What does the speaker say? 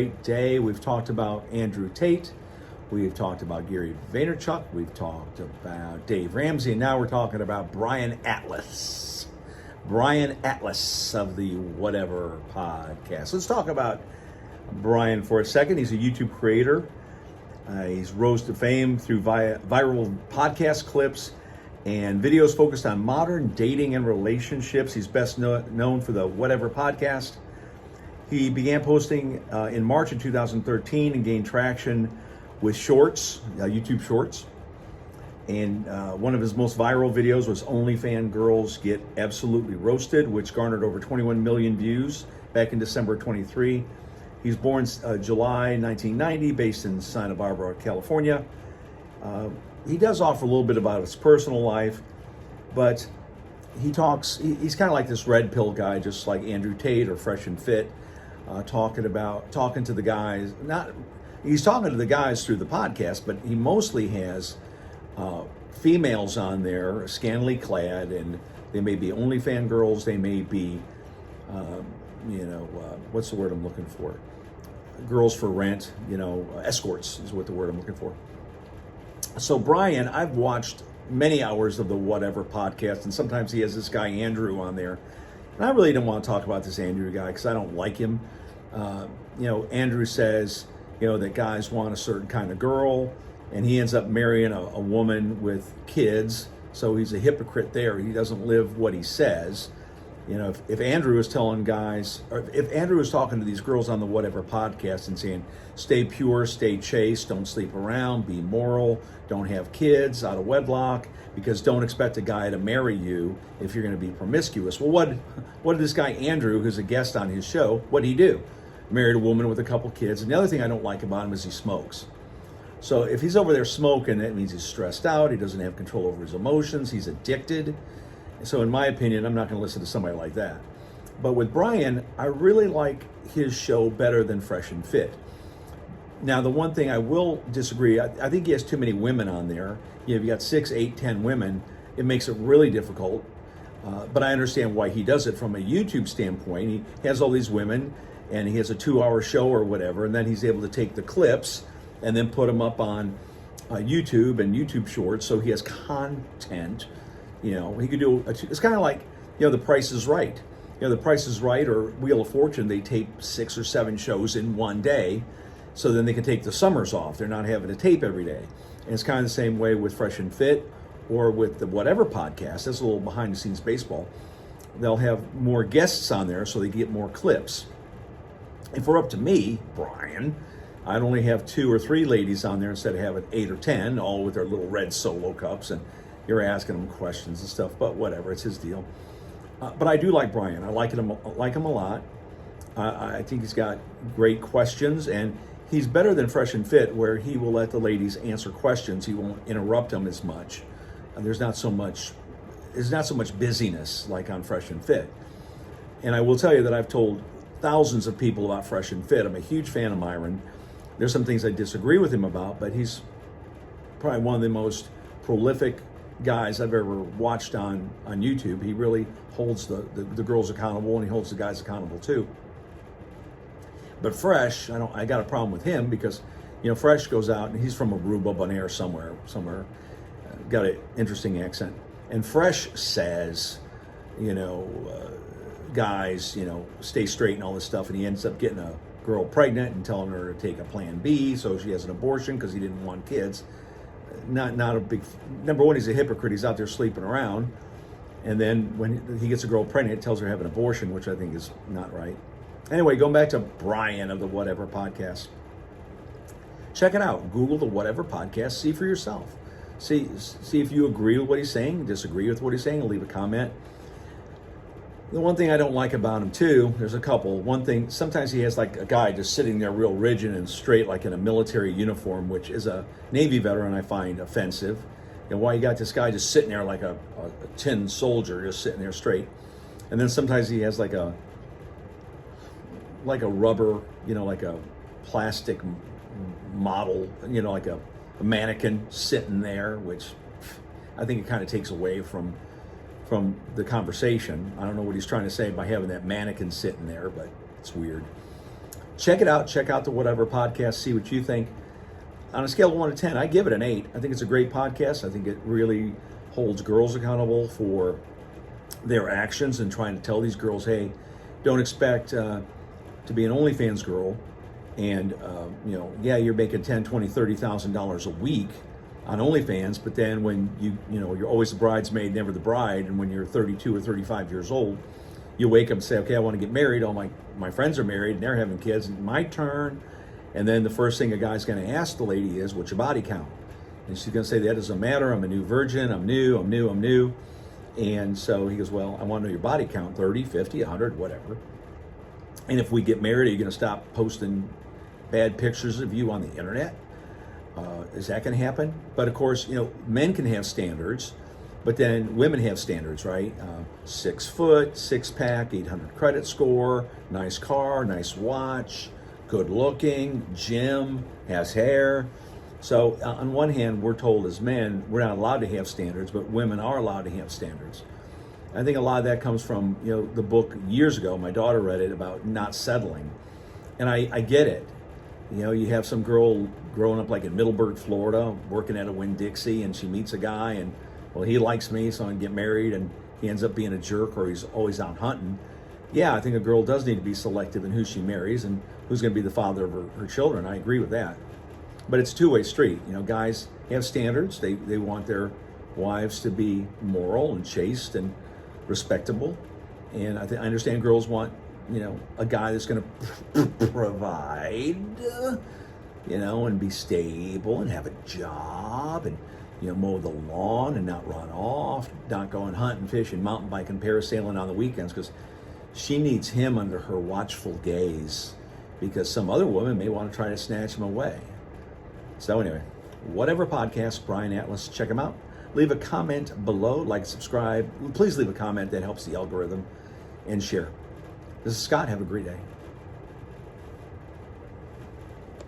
Great day. We've talked about Andrew Tate. We've talked about Gary Vaynerchuk. We've talked about Dave Ramsey. And now we're talking about Brian Atlas. Brian Atlas of the Whatever podcast. Let's talk about Brian for a second. He's a YouTube creator. He's rose to fame through viral podcast clips and videos focused on modern dating and relationships. He's best known for the Whatever podcast. He began posting in March of 2013 and gained traction with shorts, YouTube shorts. And one of his most viral videos was Onlyfans Girls Get Absolutely Roasted, which garnered over 21 million views back in December 23. He's born July 1990, based in Santa Barbara, California. He does offer a little bit about his personal life, but he's kind of like this red pill guy, just like Andrew Tate or Fresh and Fit. Talking to the guys. He's talking to the guys through the podcast, but he mostly has females on there, scantily clad, and they may be OnlyFans girls. They may be, what's the word I'm looking for? Girls for rent. Escorts is what the word I'm looking for. So Brian, I've watched many hours of the Whatever podcast, and sometimes he has this guy Andrew on there. And I really don't want to talk about this Andrew guy because I don't like him. Andrew says, that guys want a certain kind of girl, and he ends up marrying a woman with kids. So he's a hypocrite there. He doesn't live what he says. If Andrew is telling guys, or if Andrew is talking to these girls on the Whatever podcast and saying, stay pure, stay chaste, don't sleep around, be moral, don't have kids out of wedlock, because don't expect a guy to marry you if you're going to be promiscuous. Well, what did this guy Andrew, who's a guest on his show, what did he do? Married a woman with a couple kids. And the other thing I don't like about him is he smokes. So if he's over there smoking, that means he's stressed out, he doesn't have control over his emotions, he's addicted. So in my opinion, I'm not going to listen to somebody like that. But with Brian, I really like his show better than Fresh and Fit. Now, the one thing I will disagree, I think he has too many women on there. If you got 6, 8, 10 women, it makes it really difficult. But I understand why he does it from a YouTube standpoint. He has all these women, and he has a 2-hour show or whatever, and then he's able to take the clips and then put them up on YouTube and YouTube Shorts, so he has content. He could do, it's kind of like, The Price is Right. The Price is Right or Wheel of Fortune, they tape 6 or 7 shows in one day, so then they can take the summers off. They're not having to tape every day. And it's kind of the same way with Fresh and Fit or with the Whatever podcast. That's a little behind the scenes baseball. They'll have more guests on there so they get more clips. If we're up to me, Brian, I'd only have 2 or 3 ladies on there instead of having 8 or 10, all with their little red Solo cups, and you're asking him questions and stuff, but whatever, it's his deal. But I do like Brian. I like him a lot. I think he's got great questions, and he's better than Fresh and Fit, where he will let the ladies answer questions. He won't interrupt them as much. There's not so much busyness like on Fresh and Fit. And I will tell you that I've told thousands of people about Fresh and Fit. I'm a huge fan of Myron. There's some things I disagree with him about, but he's probably one of the most prolific guys I've ever watched on YouTube. He really holds the girls accountable, and he holds the guys accountable too. But Fresh, I got a problem with him because, Fresh goes out, and he's from Aruba, Bonaire, somewhere, got an interesting accent. And Fresh says, guys, stay straight and all this stuff, and he ends up getting a girl pregnant and telling her to take a plan B so she has an abortion because he didn't want kids. Not a big, number one, he's a hypocrite. He's out there sleeping around. And then when he gets a girl pregnant, it tells her to have an abortion, which I think is not right. Anyway, going back to Brian of the Whatever podcast. Check it out. Google the Whatever podcast. See for yourself. See if you agree with what he's saying, disagree with what he's saying, and leave a comment. The one thing I don't like about him too, there's a couple. One thing, sometimes he has like a guy just sitting there real rigid and straight, like in a military uniform, which is a Navy veteran I find offensive. And why you got this guy just sitting there like a tin soldier, just sitting there straight. And then sometimes he has like a rubber, like a plastic model, like a mannequin sitting there, which I think it kind of takes away from the conversation. I don't know what he's trying to say by having that mannequin sitting there, but it's weird. check it out. Check out the Whatever podcast. See what you think. On a scale of 1 to 10, I give it an 8. I think it's a great podcast. I think it really holds girls accountable for their actions and trying to tell these girls, hey, don't expect to be an OnlyFans girl and, yeah, you're making $10,000, $20,000, $30,000 a week on OnlyFans, but then when you're always the bridesmaid, never the bride, and when you're 32 or 35 years old, you wake up and say, okay, I want to get married. All my friends are married and they're having kids. And my turn. And then the first thing a guy's going to ask the lady is, what's your body count? And she's going to say, that doesn't matter. I'm a new virgin. I'm new. And so he goes, well, I want to know your body count, 30, 50, 100, whatever. And if we get married, are you going to stop posting bad pictures of you on the internet? Is that going to happen? But of course, men can have standards, but then women have standards, right? 6 foot, 6-pack, 800 credit score, nice car, nice watch, good looking, gym, has hair. So on one hand, we're told as men, we're not allowed to have standards, but women are allowed to have standards. I think a lot of that comes from, the book years ago, my daughter read it, about not settling. And I get it. You have some girl growing up like in Middleburg, Florida, working at a Winn-Dixie, and she meets a guy and, well, he likes me, so I can get married, and he ends up being a jerk or he's always out hunting. Yeah, I think a girl does need to be selective in who she marries and who's going to be the father of her children. I agree with that. But it's a two-way street. Guys have standards. They want their wives to be moral and chaste and respectable. And I understand girls want, a guy that's going to provide, and be stable and have a job and, mow the lawn and not run off, not go and hunt and fish and mountain bike and parasailing on the weekends, because she needs him under her watchful gaze, because some other woman may want to try to snatch him away. So anyway, Whatever podcast, Brian Atlas, check him out. Leave a comment below, like, subscribe. Please leave a comment that helps the algorithm, and share. This is Scott. Have a great day.